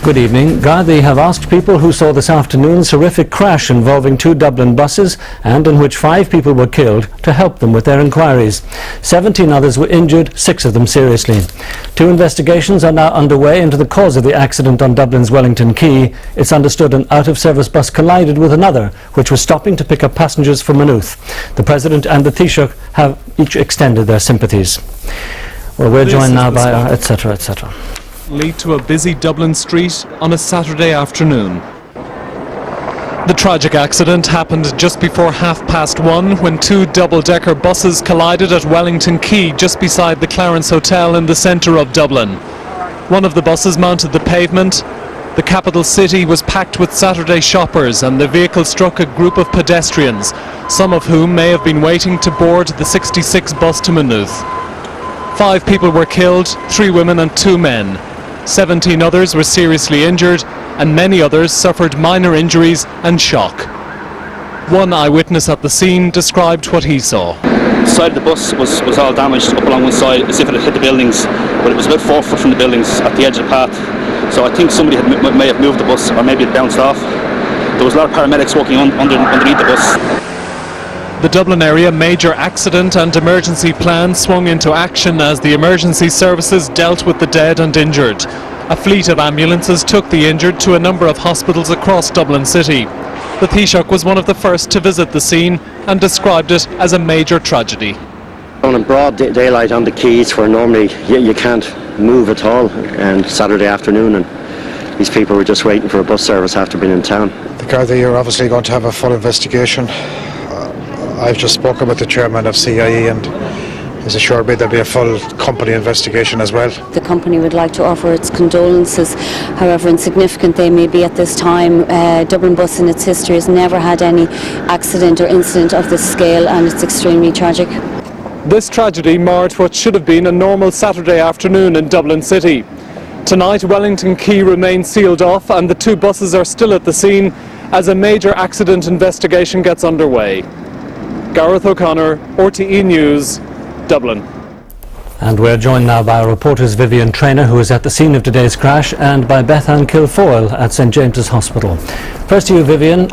Good evening. Gardaí have asked people who saw this afternoon's horrific crash involving 2 Dublin buses and in which 5 people were killed to help them with their inquiries. 17 others were injured, 6 of them seriously. 2 investigations are now underway into the cause of the accident on Dublin's Wellington Quay. It's understood an out-of-service bus collided with another, which was stopping to pick up passengers from Maynooth. The President and the Taoiseach have each extended their sympathies. Well, we're joined now by our etc. etc. Lead to a busy Dublin street on a Saturday afternoon. The tragic accident happened just before 1:30 when 2 double-decker buses collided at Wellington Quay just beside the Clarence Hotel in the centre of Dublin. One of the buses mounted the pavement. The capital city was packed with Saturday shoppers and the vehicle struck a group of pedestrians, some of whom may have been waiting to board the 66 bus to Maynooth. 5 people were killed, 3 women and 2 men. 17 others were seriously injured and many others suffered minor injuries and shock. One eyewitness at the scene described what he saw. The side of the bus was all damaged up along one side as if it had hit the buildings, but it was about 4 foot from the buildings at the edge of the path. So I think somebody may have moved the bus, or maybe it bounced off. There was a lot of paramedics walking underneath the bus. The Dublin area major accident and emergency plan swung into action as the emergency services dealt with the dead and injured. A fleet of ambulances took the injured to a number of hospitals across Dublin city. The Taoiseach was one of the first to visit the scene and described it as a major tragedy. In broad daylight on the quays where normally you can't move at all, and Saturday afternoon, and these people were just waiting for a bus service after being in town. The Gardaí are obviously going to have a full investigation. I've just spoken with the chairman of CIE and he's assured me there'll be a full company investigation as well. The company would like to offer its condolences, however insignificant they may be at this time. Dublin Bus in its history has never had any accident or incident of this scale, and it's extremely tragic. This tragedy marred what should have been a normal Saturday afternoon in Dublin city. Tonight Wellington Quay remains sealed off and the 2 buses are still at the scene as a major accident investigation gets underway. Gareth O'Connor, RTE News, Dublin. And we're joined now by our reporters Vivian Traynor, who is at the scene of today's crash, and by Bethan Kilfoyle at St James's Hospital. First to you, Vivian.